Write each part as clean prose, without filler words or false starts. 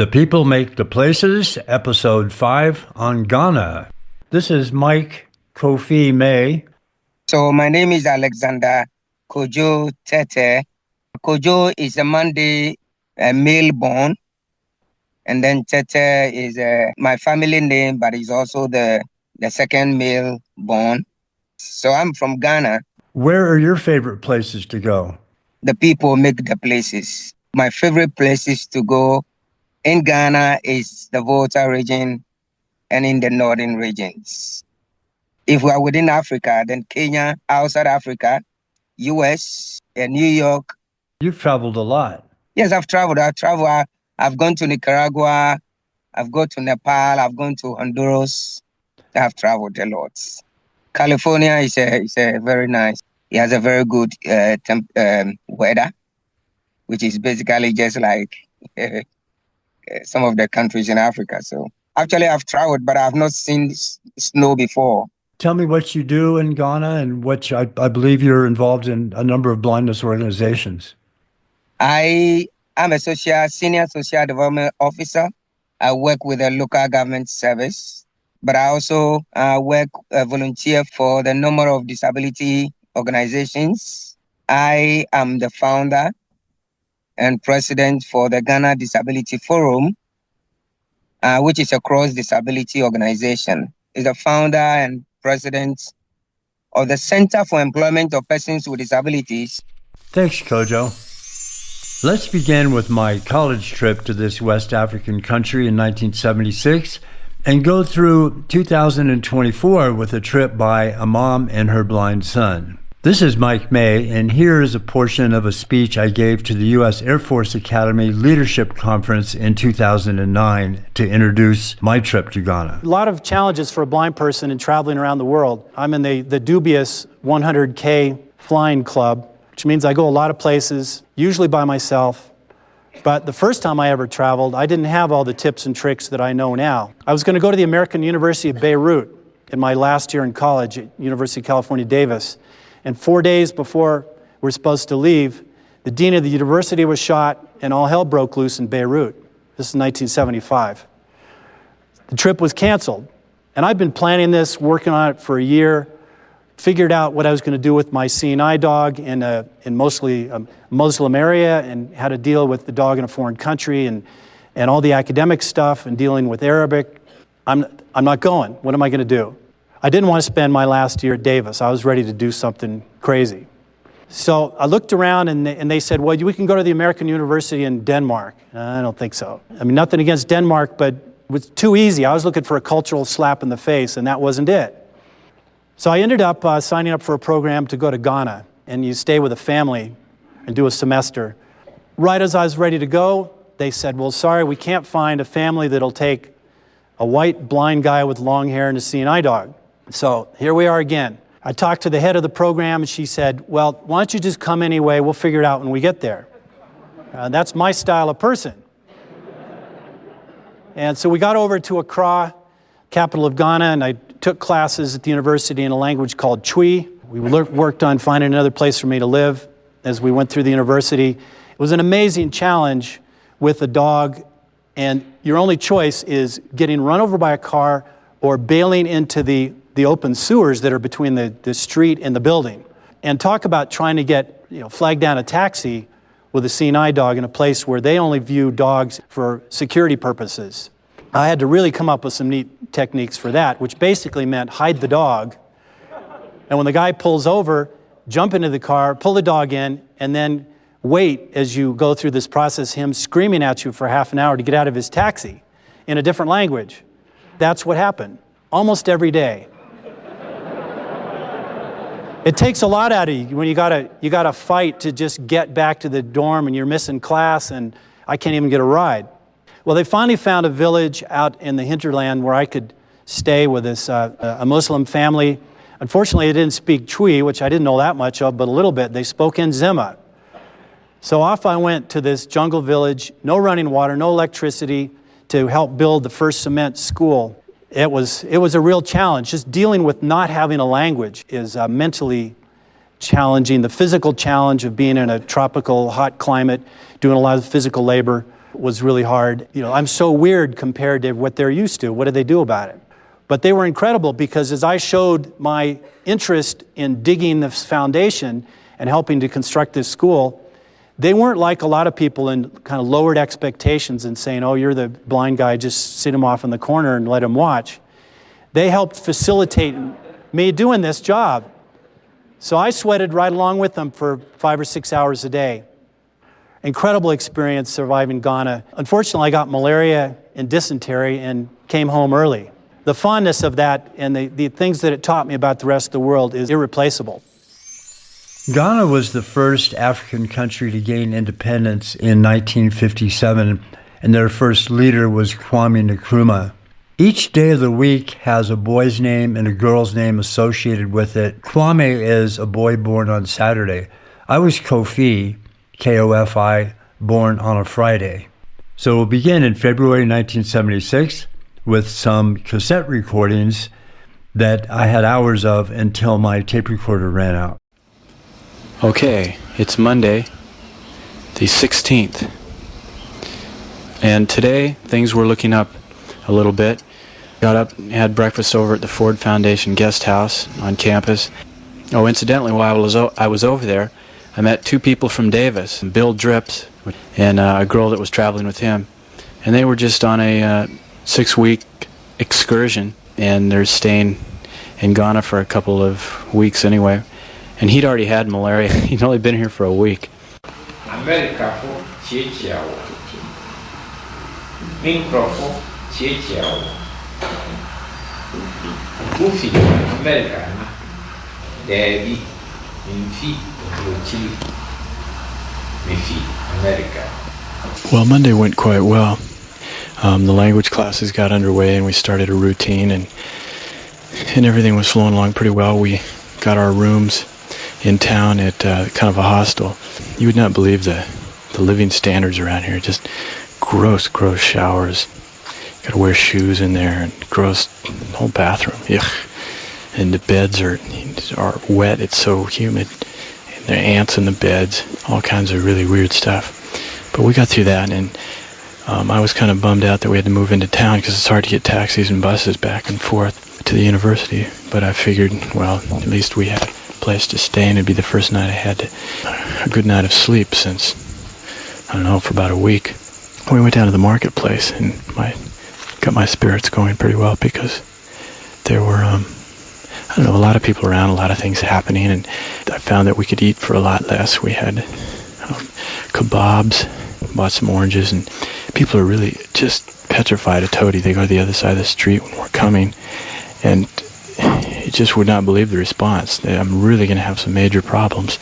The People Make the Places, Episode 5 on Ghana. This is Mike Kofi May. So my name is Alexander Kojo Tete. Kojo is a Monday male born, and then Tete is my family name, but it's also the second male born. So I'm from Ghana. Where are your favorite places to go? The people make the places. My favorite places to go in Ghana is the Volta region and in the northern regions. If we are within Africa, then Kenya, outside Africa, US, and New York. You've traveled a lot. Yes, I've traveled. I've gone to Nicaragua. I've gone to Nepal. I've gone to Honduras. I've traveled a lot. California is a very nice. It has a very good weather, which is basically just like some of the countries in Africa. So actually, I've traveled, but I've not seen snow before. Tell me what you do in Ghana and what I believe you're involved in a number of blindness organizations. I am a senior social development officer. I work with a local government service, but I also volunteer for the number of disability organizations. I am the founder and president for the Ghana Disability Forum, which is a cross-disability organization. Is the founder and president of the Center for Employment of Persons with Disabilities. Thanks, Kojo. Let's begin with my college trip to this West African country in 1976 and go through 2024 with a trip by a mom and her blind son. This is Mike May, and here is a portion of a speech I gave to the U.S. Air Force Academy Leadership Conference in 2009 to introduce my trip to Ghana. A lot of challenges for a blind person in traveling around the world. I'm in the dubious 100K flying club, which means I go a lot of places, usually by myself. But the first time I ever traveled, I didn't have all the tips and tricks that I know now. I was going to go to the American University of Beirut in my last year in college at University of California, Davis. And 4 days before we're supposed to leave, the dean of the university was shot and all hell broke loose in Beirut. This is 1975. The trip was canceled. And I've been planning this, working on it for a year, figured out what I was going to do with my seeing eye dog in mostly a Muslim area and how to deal with the dog in a foreign country and all the academic stuff and dealing with Arabic. I'm not going. What am I going to do? I didn't want to spend my last year at Davis. I was ready to do something crazy. So I looked around and they said, well, we can go to the American University in Denmark. I don't think so. I mean, nothing against Denmark, but it was too easy. I was looking for a cultural slap in the face, and that wasn't it. So I ended up signing up for a program to go to Ghana, and you stay with a family and do a semester. Right as I was ready to go, they said, well, sorry, we can't find a family that'll take a white blind guy with long hair and a seeing eye dog. So here we are again. I talked to the head of the program, and she said, well, why don't you just come anyway? We'll figure it out when we get there. That's my style of person. And so we got over to Accra, capital of Ghana, and I took classes at the university in a language called Twi. We worked on finding another place for me to live as we went through the university. It was an amazing challenge with a dog, and your only choice is getting run over by a car or bailing into the open sewers that are between the street and the building. And talk about trying to flag down a taxi with a seeing eye dog in a place where they only view dogs for security purposes. I had to really come up with some neat techniques for that, which basically meant hide the dog. And when the guy pulls over, jump into the car, pull the dog in, and then wait as you go through this process, him screaming at you for half an hour to get out of his taxi in a different language. That's what happened almost every day. It takes a lot out of you when you gotta fight to just get back to the dorm and you're missing class and I can't even get a ride. Well, they finally found a village out in the hinterland where I could stay with this a Muslim family. Unfortunately, they didn't speak Twi, which I didn't know that much of, but a little bit. They spoke Nzema. So off I went to this jungle village, no running water, no electricity, to help build the first cement school. It was a real challenge. Just dealing with not having a language is mentally challenging. The physical challenge of being in a tropical, hot climate, doing a lot of physical labor, was really hard. I'm so weird compared to what they're used to. What do they do about it? But they were incredible because as I showed my interest in digging this foundation and helping to construct this school, they weren't like a lot of people and kind of lowered expectations and saying, oh, you're the blind guy, just sit him off in the corner and let him watch. They helped facilitate me doing this job. So I sweated right along with them for 5 or 6 hours a day. Incredible experience surviving Ghana. Unfortunately, I got malaria and dysentery and came home early. The fondness of that and the things that it taught me about the rest of the world is irreplaceable. Ghana was the first African country to gain independence in 1957, and their first leader was Kwame Nkrumah. Each day of the week has a boy's name and a girl's name associated with it. Kwame is a boy born on Saturday. I was Kofi, K-O-F-I, born on a Friday. So we'll begin in February 1976 with some cassette recordings that I had hours of until my tape recorder ran out. Okay, it's Monday, the 16th, and today things were looking up a little bit. Got up and had breakfast over at the Ford Foundation guest house on campus. Oh, incidentally, while I was over there, I met 2 people from Davis, Bill Drips and a girl that was traveling with him, and they were just on a 6-week excursion, and they're staying in Ghana for a couple of weeks anyway. And he'd already had malaria. He'd only been here for a week. America for Chichiao. Mincrofo Chichiao. Mufi America. Devi Minfi Chili. Mifi America. Well, Monday went quite well. The language classes got underway and we started a routine, and everything was flowing along pretty well. We got our rooms in town at kind of a hostel. You would not believe the living standards around here. Just gross showers. Got to wear shoes in there, and gross whole bathroom. Ugh. And the beds are wet. It's so humid. And there are ants in the beds. All kinds of really weird stuff. But we got through that, and I was kind of bummed out that we had to move into town because it's hard to get taxis and buses back and forth to the university. But I figured, well, at least we had place to stay, and it'd be the first night I had a good night of sleep since, I don't know, for about a week. We went down to the marketplace and got my spirits going pretty well because there were, I don't know, a lot of people around, a lot of things happening, and I found that we could eat for a lot less. We had kebabs, bought some oranges, and people are really just petrified of toady. They go to the other side of the street when we're coming, and you just would not believe the response. I'm really going to have some major problems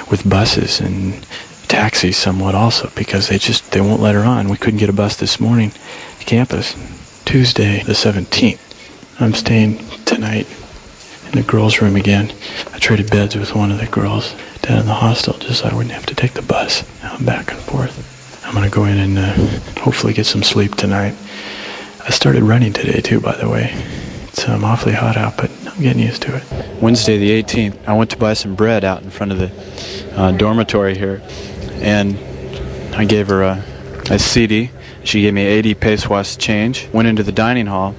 with buses and taxis somewhat also, because they won't let her on. We couldn't get a bus this morning to campus. Tuesday the 17th. I'm staying tonight in the girls' room again. I traded beds with one of the girls down in the hostel just so I wouldn't have to take the bus back and forth. I'm going to go in and hopefully get some sleep tonight. I started running today too, by the way. It's awfully hot out, but I'm getting used to it. Wednesday the 18th, I went to buy some bread out in front of the dormitory here, and I gave her a CD. She gave me 80 pesos change. Went into the dining hall,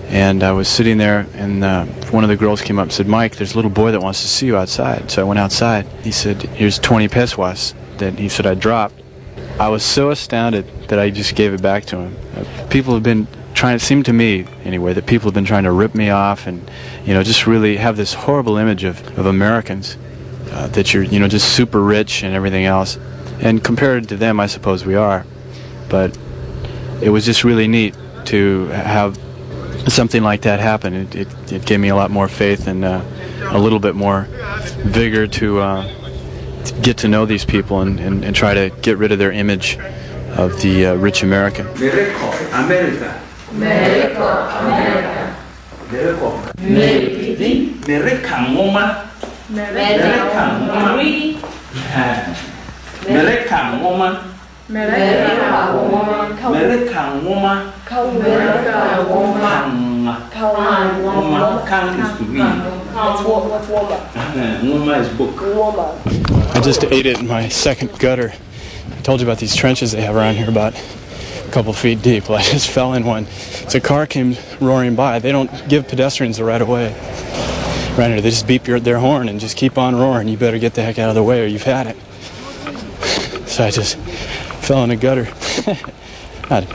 and I was sitting there, and one of the girls came up and said, "Mike, there's a little boy that wants to see you outside." So I went outside. He said, "Here's 20 pesos that he said I dropped." I was so astounded that I just gave it back to him. People have been trying, it seemed to me anyway, that people have been trying to rip me off and, just really have this horrible image of Americans, that you're, just super rich and everything else. And compared to them, I suppose we are. But it was just really neat to have something like that happen. It gave me a lot more faith and a little bit more vigor to get to know these people and try to get rid of their image of the rich American. America. I just ate it in my second gutter. I told you about these trenches they have around here about couple feet deep. Well, I just fell in one. So a car came roaring by. They don't give pedestrians the right of way. Right here, they just beep their horn and just keep on roaring. You better get the heck out of the way or you've had it. So I just fell in a gutter.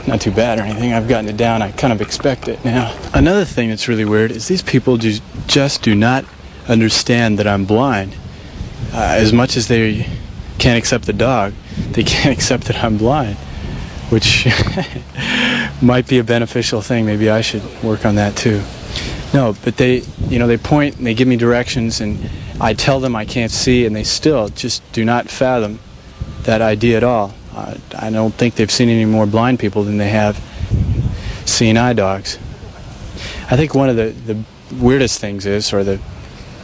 Not too bad or anything. I've gotten it down. I kind of expect it now. Another thing that's really weird is these people just do not understand that I'm blind. As much as they can't accept the dog, they can't accept that I'm blind, which might be a beneficial thing. Maybe I should work on that too. No, but they point and they give me directions, and I tell them I can't see, and they still just do not fathom that idea at all. I don't think they've seen any more blind people than they have seeing eye dogs. I think one of the weirdest things is, or the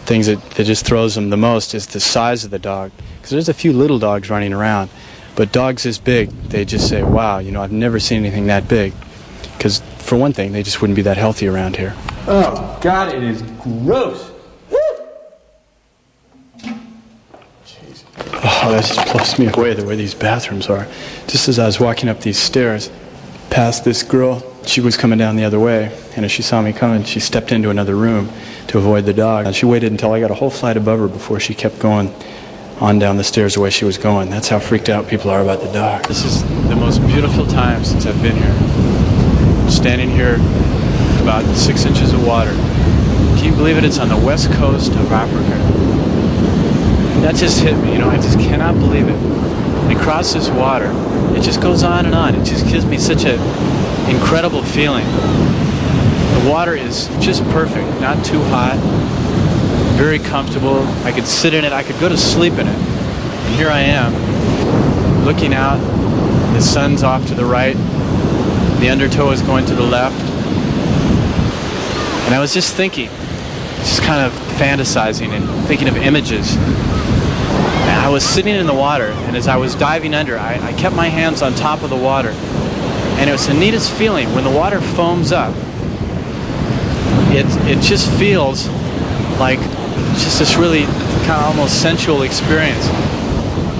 things that just throws them the most, is the size of the dog. Because there's a few little dogs running around, but dogs this big, they just say, wow, I've never seen anything that big. Because for one thing, they just wouldn't be that healthy around here. Oh, God, it is gross. Oh, that just blows me away, the way these bathrooms are. Just as I was walking up these stairs, past this girl, she was coming down the other way, and as she saw me coming, she stepped into another room to avoid the dog. And she waited until I got a whole flight above her before she kept going on down the stairs the way she was going. That's how freaked out people are about the dog. This is the most beautiful time since I've been here. I'm standing here about 6 inches of water. Can you believe it? It's on the west coast of Africa. That just hit me, I just cannot believe it. And across this water, it just goes on and on. It just gives me such an incredible feeling. The water is just perfect, not too hot, very comfortable. I could sit in it, I could go to sleep in it. And here I am, looking out, the sun's off to the right, the undertow is going to the left. And I was just thinking, just kind of fantasizing and thinking of images. And I was sitting in the water, and as I was diving under, I kept my hands on top of the water. And it was the neatest feeling. When the water foams up, it just feels like just this really kind of almost sensual experience.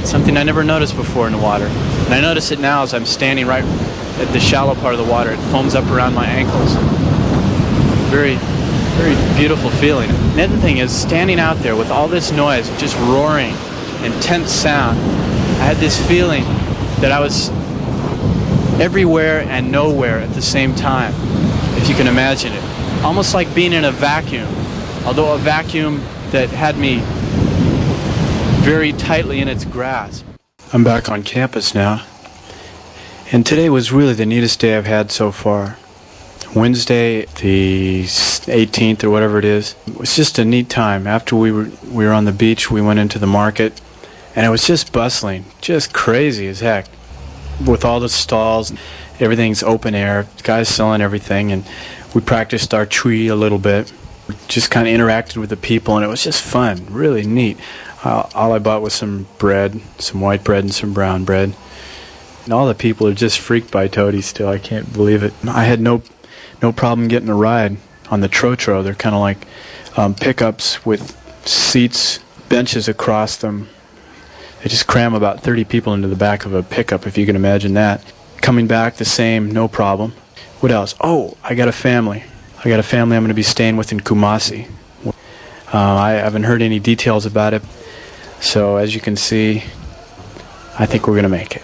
Something I never noticed before in the water. And I notice it now as I'm standing right at the shallow part of the water. It foams up around my ankles. Very, very beautiful feeling. And the other thing is, standing out there with all this noise, just roaring, intense sound, I had this feeling that I was everywhere and nowhere at the same time, if you can imagine it. Almost like being in a vacuum, although a vacuum that had me very tightly in its grasp. I'm back on campus now, and today was really the neatest day I've had so far. Wednesday, the 18th or whatever it is, it was just a neat time. After we were on the beach, we went into the market, and it was just bustling, just crazy as heck. With all the stalls, everything's open air, guys selling everything, and we practiced our tree a little bit. Just kind of interacted with the people, and it was just fun, really neat. All I bought was some bread, some white bread and some brown bread. And all the people are just freaked by toadies still. I can't believe it. I had no problem getting a ride on the Trotro. They're kind of like pickups with seats, benches across them. They just cram about 30 people into the back of a pickup, if you can imagine that. Coming back, the same, no problem. What else? Oh, I got a family. I'm going to be staying with in Kumasi. I haven't heard any details about it. So, as you can see, I think we're going to make it.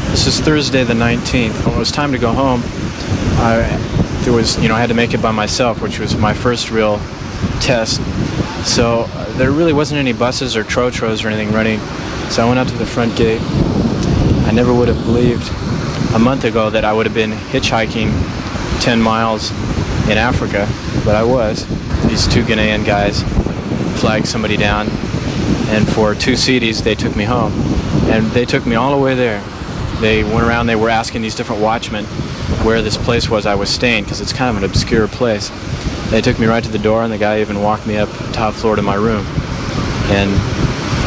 This is Thursday the 19th. When it was time to go home, I had to make it by myself, which was my first real test. So there really wasn't any buses or Trotros or anything running. So I went out to the front gate. I never would have believed a month ago that I would have been hitchhiking 10 miles in Africa, but I was. These two Ghanaian guys flagged somebody down, and for 2 cedis they took me home. And they took me all the way there. They went around, they were asking these different watchmen where this place was I was staying, because it's kind of an obscure place. They took me right to the door, and the guy even walked me up top floor to my room. And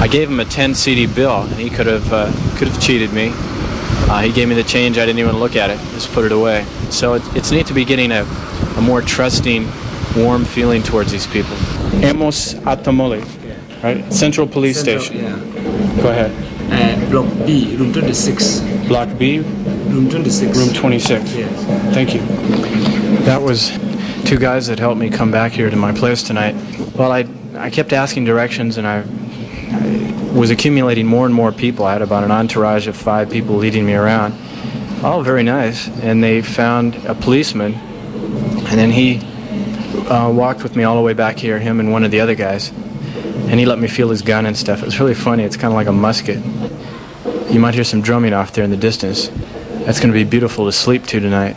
I gave him a 10 CD bill, and he could have cheated me. He gave me the change. I didn't even look at it, just put it away. So it's neat to be getting a more trusting, warm feeling towards these people. Amos Atamole, right? Central Police Station. Yeah. Go ahead. Block B, room 26. Block B? Room 26. Room 26. Yes. Thank you. That was two guys that helped me come back here to my place tonight. Well, I kept asking directions, and I was accumulating more and more people. I had about an entourage of 5 people leading me around. All very nice. And they found a policeman, and then he walked with me all the way back here, him and one of the other guys. And he let me feel his gun and stuff. It was really funny. It's kind of like a musket. You might hear some drumming off there in the distance. That's going to be beautiful to sleep to tonight.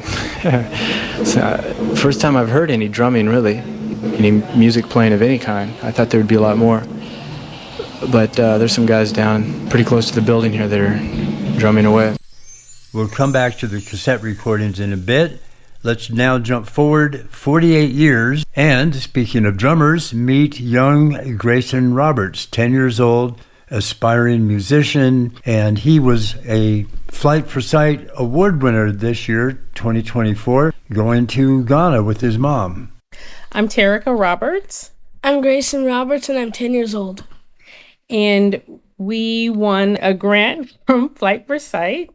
First time I've heard any drumming, really. Any music playing of any kind. I thought there would be a lot more. But there's some guys down pretty close to the building here that are drumming away. We'll come back to the cassette recordings in a bit. Let's now jump forward 48 years. And speaking of drummers, meet young Grayson Roberts, 10 years old, aspiring musician, and he was a Flight for Sight award winner this year, 2024, going to Ghana with his mom. I'm Terica Roberts. I'm Grayson Roberts, and I'm 10 years old. And we won a grant from Flight for Sight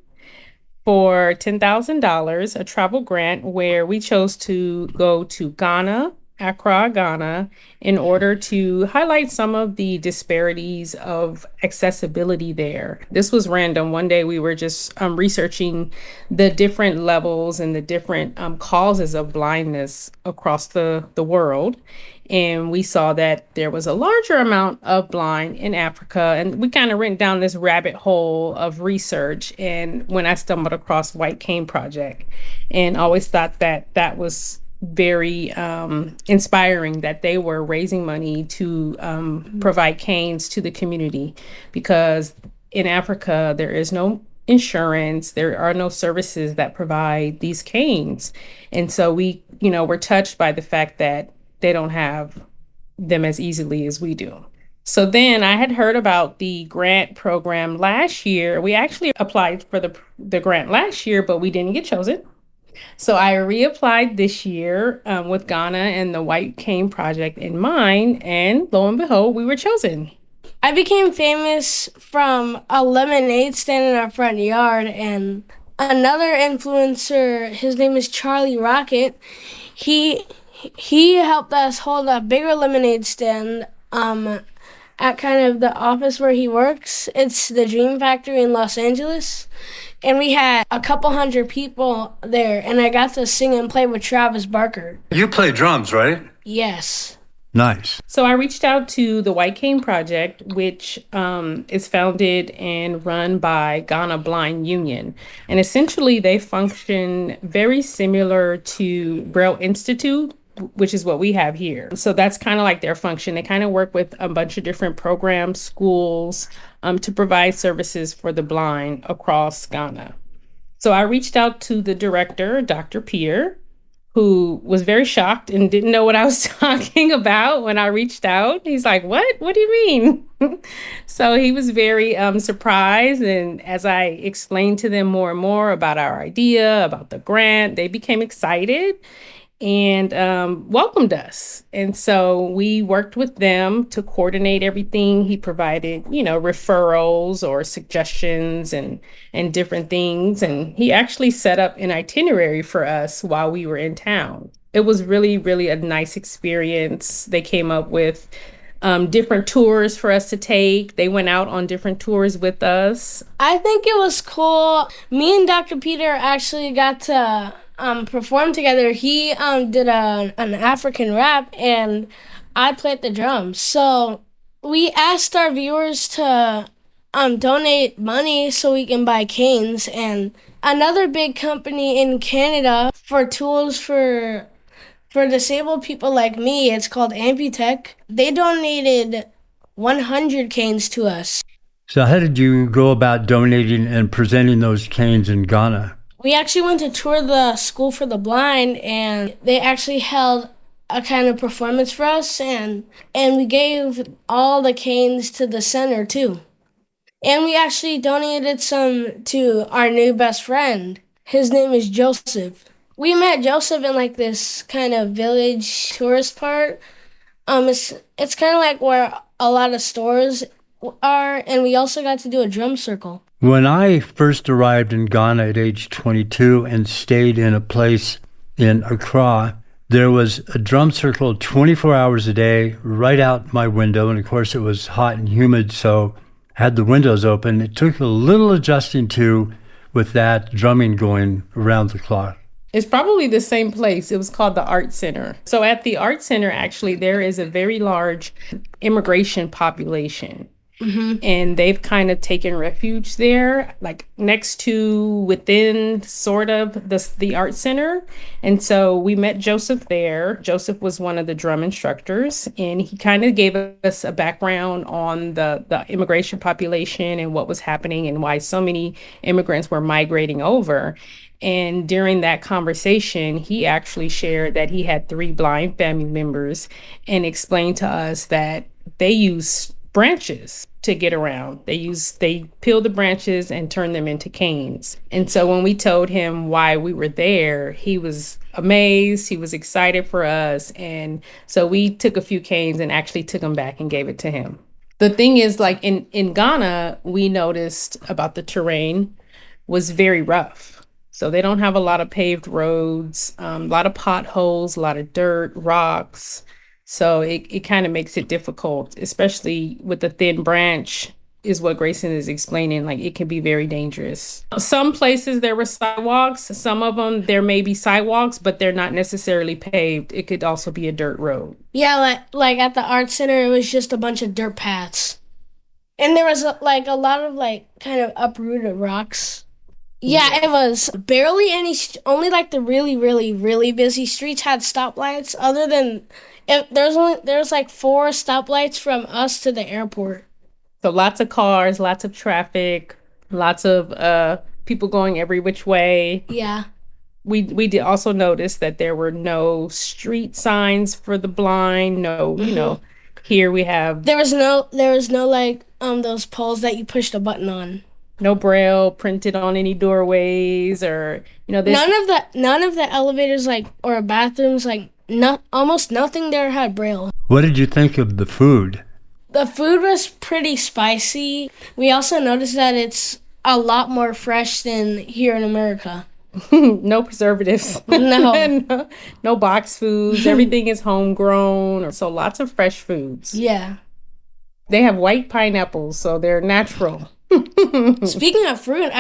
for $10,000, a travel grant where we chose to go to Ghana, Accra, Ghana, in order to highlight some of the disparities of accessibility there. This was random. One day we were just researching the different levels and the different causes of blindness across the world. And we saw that there was a larger amount of blind in Africa. And we kind of went down this rabbit hole of research. And when I stumbled across White Cane Project, and always thought that that was very inspiring, that they were raising money to provide canes to the community, because in Africa, there is no insurance, there are no services that provide these canes. And so we, were touched by the fact that they don't have them as easily as we do. So then I had heard about the grant program last year. We actually applied for the grant last year, but we didn't get chosen. So I reapplied this year with Ghana and the White Cane Project in mind, and lo and behold, we were chosen. I became famous from a lemonade stand in our front yard, and another influencer, his name is Charlie Rocket, he helped us hold a bigger lemonade stand at kind of the office where he works. It's the Dream Factory in Los Angeles. And we had a couple hundred people there, and I got to sing and play with Travis Barker. You play drums, right? Yes. Nice. So I reached out to the White Cane Project, which is founded and run by Ghana Blind Union. And essentially they function very similar to Braille Institute, which is what we have here. So that's kind of like their function. They kind of work with a bunch of different programs, schools, to provide services for the blind across Ghana. So I reached out to the director, Dr. Pierre, who was very shocked and didn't know what I was talking about when I reached out. He's like, what? What do you mean? So he was very surprised. And as I explained to them more and more about our idea, about the grant, they became excited and welcomed us. And so we worked with them to coordinate everything. He provided, referrals or suggestions and different things. And he actually set up an itinerary for us while we were in town. It was really, really a nice experience. They came up with different tours for us to take. They went out on different tours with us. I think it was cool. Me and Dr. Peter actually got to perform together. He did an African rap, and I played the drums. So we asked our viewers to donate money so we can buy canes. And another big company in Canada for tools for disabled people like me, it's called Amputech. They donated 100 canes to us. So how did you go about donating and presenting those canes in Ghana? We actually went to tour the School for the Blind, and they actually held a kind of performance for us, and we gave all the canes to the center too. And we actually donated some to our new best friend. His name is Joseph. We met Joseph in like this kind of village tourist part. It's kind of like where a lot of stores are, and we also got to do a drum circle. When I first arrived in Ghana at age 22 and stayed in a place in Accra, there was a drum circle 24 hours a day right out my window. And of course, it was hot and humid, so I had the windows open. It took a little adjusting to with that drumming going around the clock. It's probably the same place. It was called the Art Center. So at the Art Center, actually, there is a very large immigration population. Mm-hmm. And they've kind of taken refuge there, like next to, within sort of the art center. And so we met Joseph there. Joseph was one of the drum instructors, and he kind of gave us a background on the immigration population and what was happening and why so many immigrants were migrating over. And during that conversation, he actually shared that he had 3 blind family members and explained to us that they use branches to get around. They peel the branches and turn them into canes. And so when we told him why we were there, he was amazed. He was excited for us. And so we took a few canes and actually took them back and gave it to him. The thing is, like in Ghana, we noticed about the terrain was very rough. So they don't have a lot of paved roads, a lot of potholes, a lot of dirt, rocks. So it kind of makes it difficult, especially with the thin branch, is what Grayson is explaining. Like, it can be very dangerous. Some places there were sidewalks. Some of them, there may be sidewalks, but they're not necessarily paved. It could also be a dirt road. Yeah, like at the art center, it was just a bunch of dirt paths. And there was a lot of kind of uprooted rocks. Yeah, it was barely any, only like the really, really, really busy streets had stoplights. Other than, there's like 4 stoplights from us to the airport. So lots of cars, lots of traffic, lots of people going every which way. Yeah. We did also notice that there were no street signs for the blind. No, here we have. There was no like those poles that you push the button on. No braille printed on any doorways, or none of the elevators or bathrooms, almost nothing there had braille. What did you think of the food? The food was pretty spicy. We also noticed that it's a lot more fresh than here in America. No preservatives. No. No box foods. Everything is homegrown. So lots of fresh foods. Yeah. They have white pineapples, so they're natural. Speaking of fruit,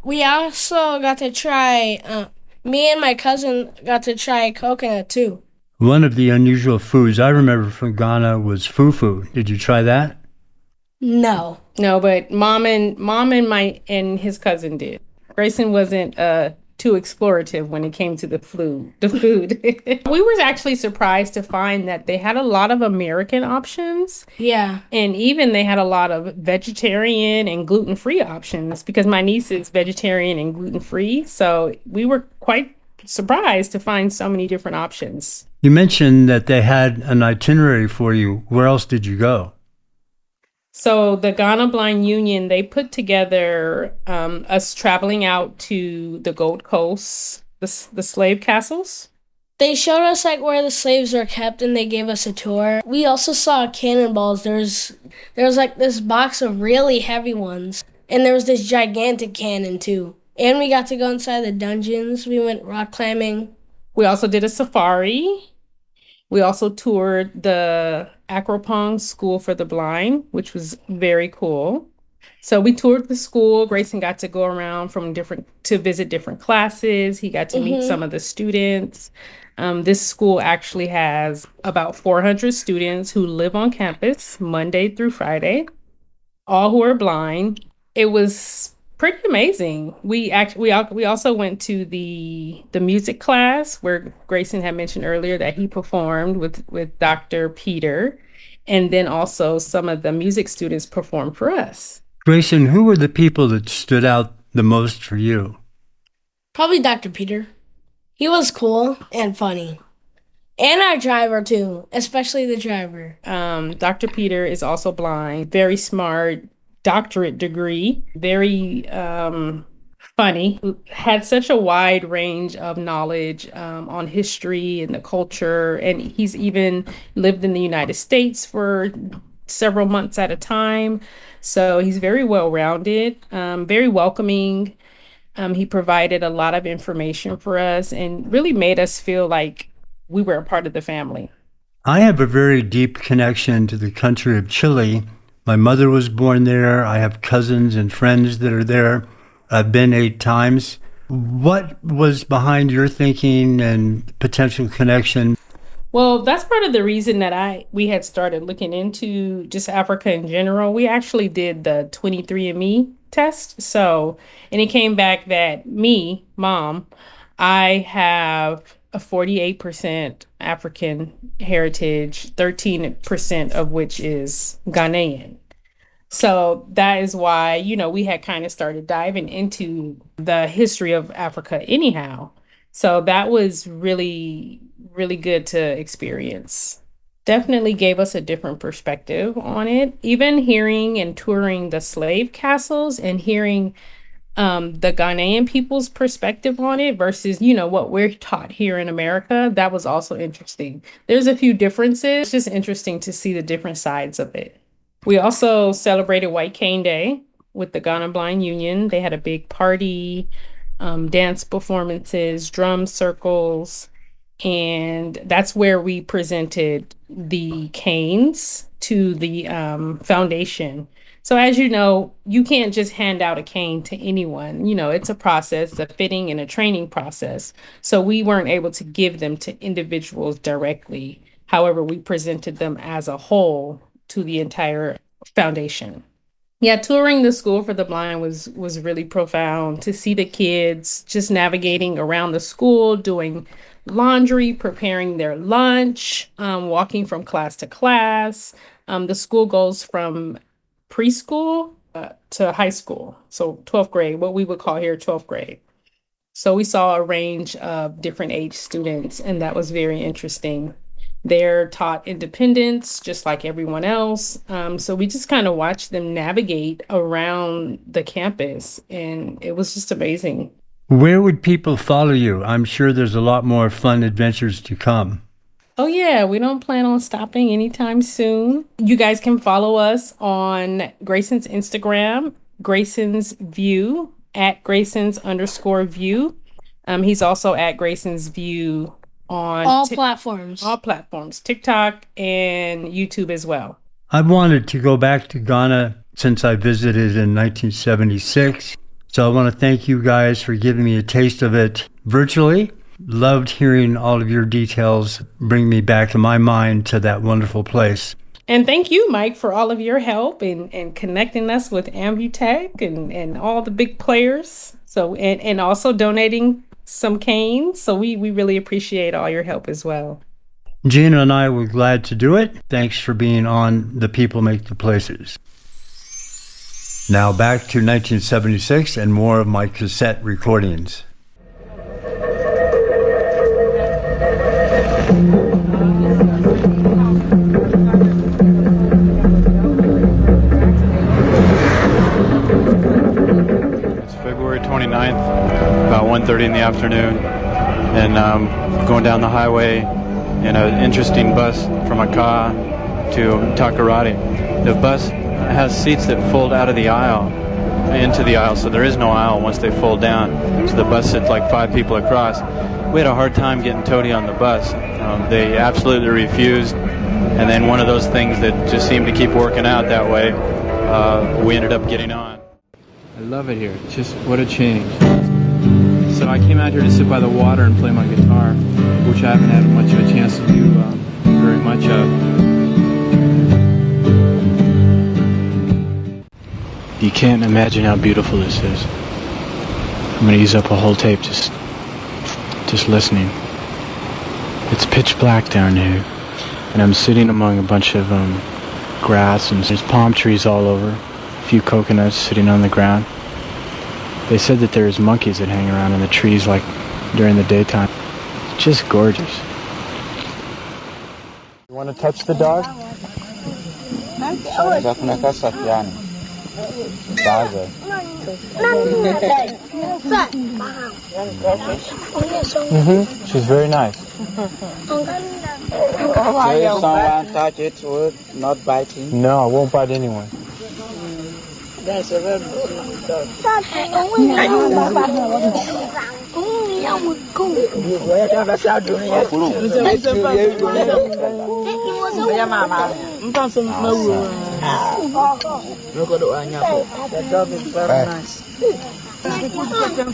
we also got to try, me and my cousin got to try coconut too. One of the unusual foods I remember from Ghana was fufu. Did you try that? No. No, but mom and his cousin did. Grayson wasn't too explorative when it came to the food. We were actually surprised to find that they had a lot of American options. Yeah. And even they had a lot of vegetarian and gluten-free options, because my niece is vegetarian and gluten-free. So we were quite surprised to find so many different options. You mentioned that they had an itinerary for you. Where else did you go? So the Ghana Blind Union, they put together us traveling out to the Gold Coast, the slave castles. They showed us where the slaves were kept, and they gave us a tour. We also saw cannonballs. There was this box of really heavy ones, and there was this gigantic cannon too. And we got to go inside the dungeons. We went rock climbing. We also did a safari. We also toured the Akropong School for the Blind, which was very cool. So we toured the school. Grayson got to go around to visit different classes. He got to meet some of the students. This school actually has about 400 students who live on campus Monday through Friday, all who are blind. It was pretty amazing. We also went to the music class where Grayson had mentioned earlier that he performed with Dr. Peter, and then also some of the music students performed for us. Grayson, who were the people that stood out the most for you? Probably Dr. Peter. He was cool and funny. And our driver too, especially the driver. Dr. Peter is also blind, very smart, doctorate degree, very funny, had such a wide range of knowledge on history and the culture. And he's even lived in the United States for several months at a time. So he's very well-rounded, very welcoming. He provided a lot of information for us and really made us feel like we were a part of the family. I have a very deep connection to the country of Chile. My mother was born there. I have cousins and friends that are there. I've been 8 times. What was behind your thinking and potential connection? Well, that's part of the reason that we had started looking into just Africa in general. We actually did the 23andMe test. And it came back that me, mom, I have a 48% African heritage, 13% of which is Ghanaian. So that is why, we had kind of started diving into the history of Africa anyhow. So that was really, really good to experience. Definitely gave us a different perspective on it. Even hearing and touring the slave castles and hearing the Ghanaian people's perspective on it versus, what we're taught here in America, that was also interesting. There's a few differences. It's just interesting to see the different sides of it. We also celebrated White Cane Day with the Ghana Blind Union. They had a big party, dance performances, drum circles, and that's where we presented the canes to the foundation. So as you know, you can't just hand out a cane to anyone. It's a process, a fitting and a training process. So we weren't able to give them to individuals directly. However, we presented them as a whole to the entire foundation. Yeah, touring the School for the Blind was really profound to see the kids just navigating around the school, doing laundry, preparing their lunch, walking from class to class. The school goes from preschool to high school, so 12th grade, what we would call here 12th grade. So we saw a range of different age students, and that was very interesting. They're taught independence, just like everyone else. So we just kind of watched them navigate around the campus, and it was just amazing. Where would people follow you? I'm sure there's a lot more fun adventures to come. Oh, yeah. We don't plan on stopping anytime soon. You guys can follow us on Grayson's Instagram, Grayson's View, at Grayson's_view. He's also at Grayson's View on all platforms. All platforms, TikTok and YouTube as well. I've wanted to go back to Ghana since I visited in 1976. So I want to thank you guys for giving me a taste of it virtually. Loved hearing all of your details, bring me back in my mind to that wonderful place. And thank you, Mike, for all of your help and connecting us with Ambutech and all the big players. So and also donating some canes. So we really appreciate all your help as well. Gina and I were glad to do it. Thanks for being on The People Make the Places. Now back to 1976 and more of my cassette recordings. It's February 29th, about 1:30 in the afternoon, and going down the highway in an interesting bus from Accra to Takoradi. The bus has seats that fold out of the aisle into the aisle, so there is no aisle once they fold down. So the bus sits like 5 people across. We had a hard time getting Toady on the bus. They absolutely refused, and then one of those things that just seemed to keep working out that way, we ended up getting on. I love it here. Just what a change. So I came out here to sit by the water and play my guitar, which I haven't had much of a chance to do very much of. You can't imagine how beautiful this is. I'm going to use up a whole tape just listening. It's pitch black down here, and I'm sitting among a bunch of grass, and there's palm trees all over, a few coconuts sitting on the ground. They said that there's monkeys that hang around in the trees like during the daytime. It's just gorgeous. Want to touch the dog? She's very nice. If someone touch it would not biting. No, I won't bite anyone. That's a very good dog. The dog is very nice.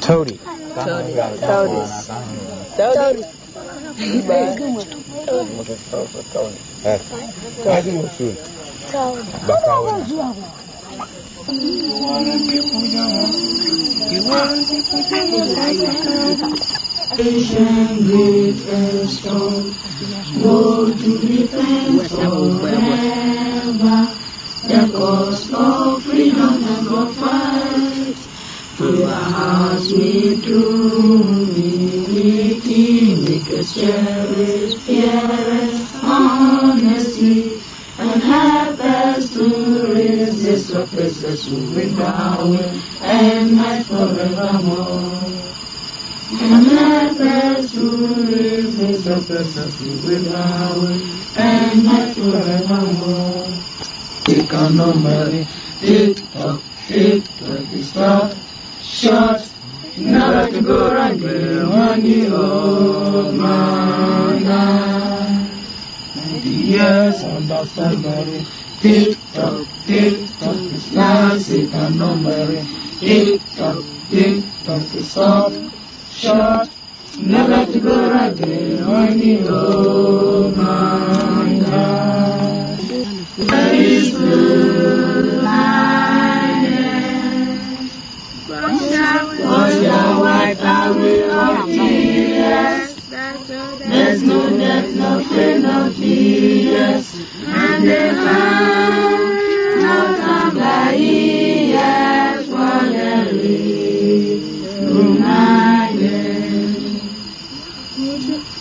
Toady. The cause of freedom and for fight. Through our hearts we true humility, make us cherish fearless honesty, and help us to resist oppressors who will bow and night forevermore. And help us to resist oppressors who will bow and night forevermore. Take a number, tick-tock, stop, shot, never to go round the money old man. 90 years under slavery, tick-tock, it's last, take a number, tick-tock, stop, shot, never to go round the money old man. There is blue lion, wash the white away of tears. There's no death, no pain, no tears, and the hand not come by ears for the blue lion.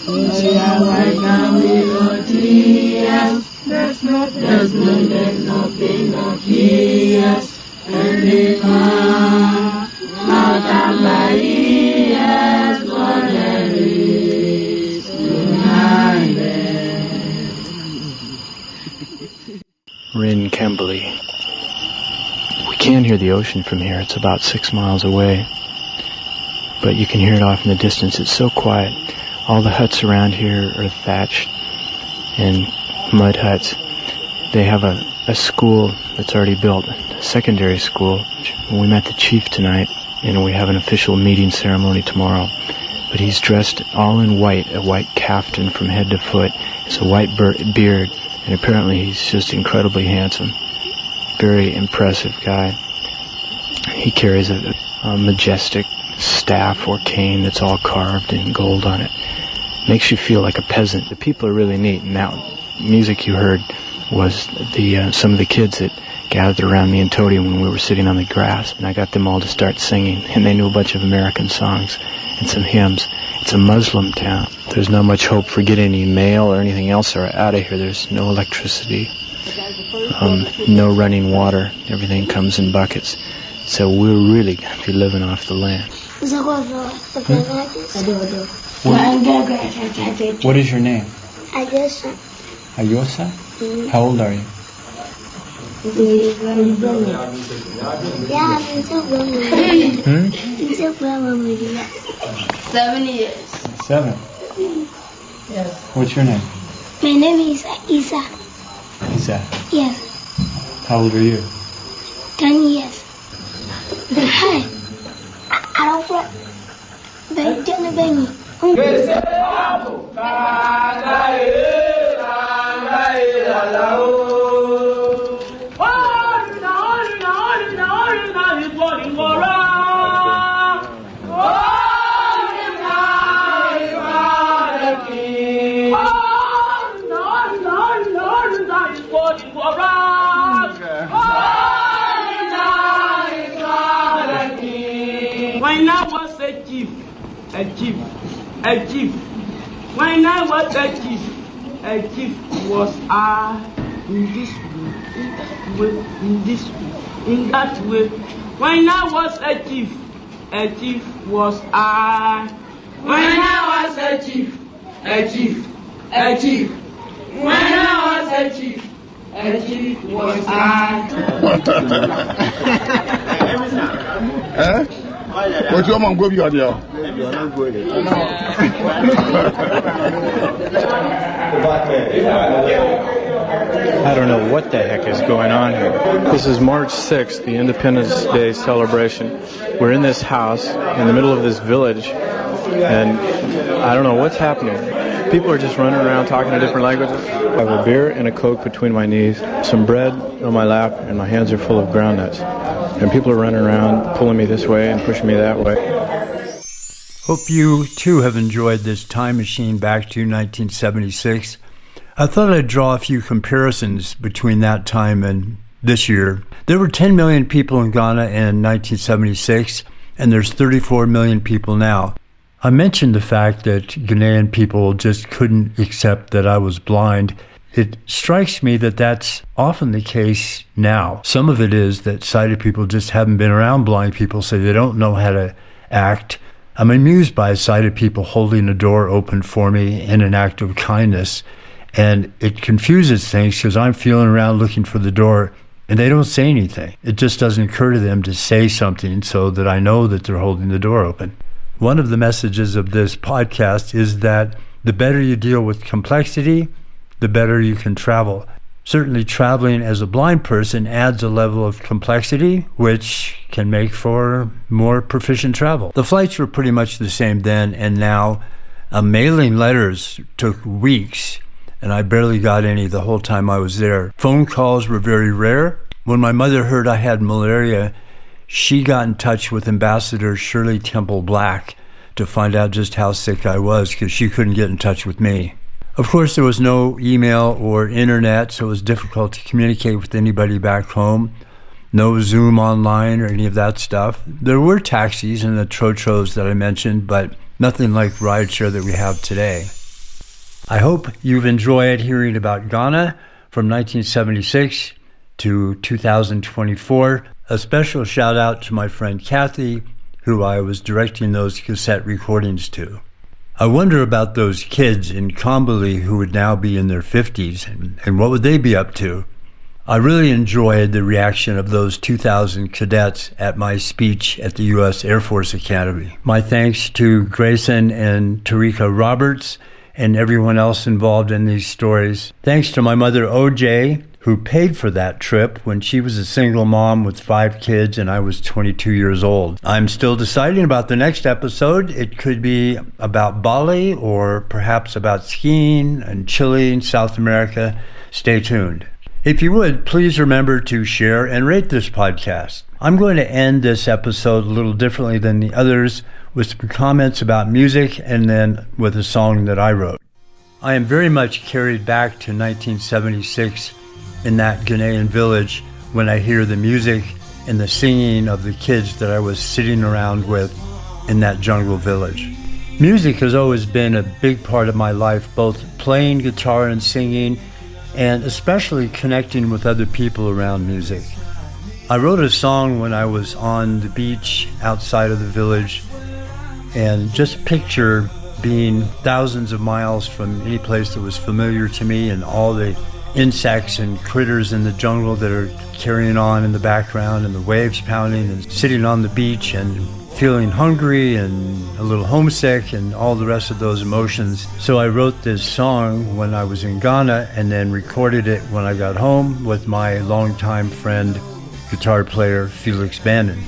Wash the white away of tears. There's no death, no pain, no tears, and the heart not come by ears for there is We're in Kimberley. We can hear the ocean from here. It's about 6 miles away, but you can hear it off in the distance. It's so quiet. All the huts around here are thatched and mud huts. They have a school that's already built, a secondary school. We met the chief tonight, and we have an official meeting ceremony tomorrow. But he's dressed all in white, a white caftan from head to foot. It's a white beard, and apparently he's just incredibly handsome. Very impressive guy. He carries a majestic staff or cane that's all carved in gold on it. Makes you feel like a peasant. The people are really neat, and that music you heard was some of the kids that gathered around me and Toady when we were sitting on the grass, and I got them all to start singing, and they knew a bunch of American songs and some hymns. It's a Muslim town. There's not much hope for getting any mail or anything else out of here. There's no electricity, no running water. Everything comes in buckets. So we're really going to be living off the land. What is your name? Ayosa. Ayosa? How old are you? 7 years. 7? Yes. What's your name? My name is Isa. Isa? Yes. How old are you? 10 years. Hi. I don't want. Baby. When I was a chief. When I was a a chief was I in this way, in this way, in that way. When I was a chief was I. When I was a chief, a chief. When I was a chief was I. What's your mom go be on there? I don't know what the heck is going on here. This is March 6th, the Independence Day celebration. We're in this house in the middle of this village, and I don't know what's happening. People are just running around talking in different languages. I have a beer and a Coke between my knees, some bread on my lap, and my hands are full of ground nuts. And people are running around, pulling me this way and pushing me that way. Hope you, too, have enjoyed this time machine back to 1976. I thought I'd draw a few comparisons between that time and this year. There were 10 million people in Ghana in 1976, and there's 34 million people now. I mentioned the fact that Ghanaian people just couldn't accept that I was blind. It strikes me that that's often the case now. Some of it is that sighted people just haven't been around blind people, so they don't know how to act. I'm amused by sighted people holding a door open for me in an act of kindness, and it confuses things because I'm feeling around looking for the door and they don't say anything. It just doesn't occur to them to say something so that I know that they're holding the door open. One of the messages of this podcast is that the better you deal with complexity, the better you can travel. Certainly traveling as a blind person adds a level of complexity, which can make for more proficient travel. The flights were pretty much the same then and now. Mailing letters took weeks, and I barely got any the whole time I was there. Phone calls were very rare. When my mother heard I had malaria, she got in touch with Ambassador Shirley Temple Black to find out just how sick I was because she couldn't get in touch with me. Of course, there was no email or internet, so it was difficult to communicate with anybody back home. No Zoom online or any of that stuff. There were taxis and the trotros that I mentioned, but nothing like rideshare that we have today. I hope you've enjoyed hearing about Ghana from 1976 to 2024. A special shout out to my friend Kathy, who I was directing those cassette recordings to. I wonder about those kids in Kambali who would now be in their 50s and what would they be up to? I really enjoyed the reaction of those 2,000 cadets at my speech at the U.S. Air Force Academy. My thanks to Grayson and Tarika Roberts and everyone else involved in these stories. Thanks to my mother, OJ, who paid for that trip when she was a single mom with 5 kids and I was 22 years old. I'm still deciding about the next episode. It could be about Bali or perhaps about skiing and Chile in South America. Stay tuned. If you would, please remember to share and rate this podcast. I'm going to end this episode a little differently than the others with some comments about music and then with a song that I wrote. I am very much carried back to 1976 in that Ghanaian village when I hear the music and the singing of the kids that I was sitting around with in that jungle village. Music has always been a big part of my life, both playing guitar and singing, and especially connecting with other people around music. I wrote a song when I was on the beach outside of the village, and just picture being thousands of miles from any place that was familiar to me and all the insects and critters in the jungle that are carrying on in the background and the waves pounding and sitting on the beach and feeling hungry and a little homesick and all the rest of those emotions. So I wrote this song when I was in Ghana and then recorded it when I got home with my longtime friend, guitar player Felix Bandon.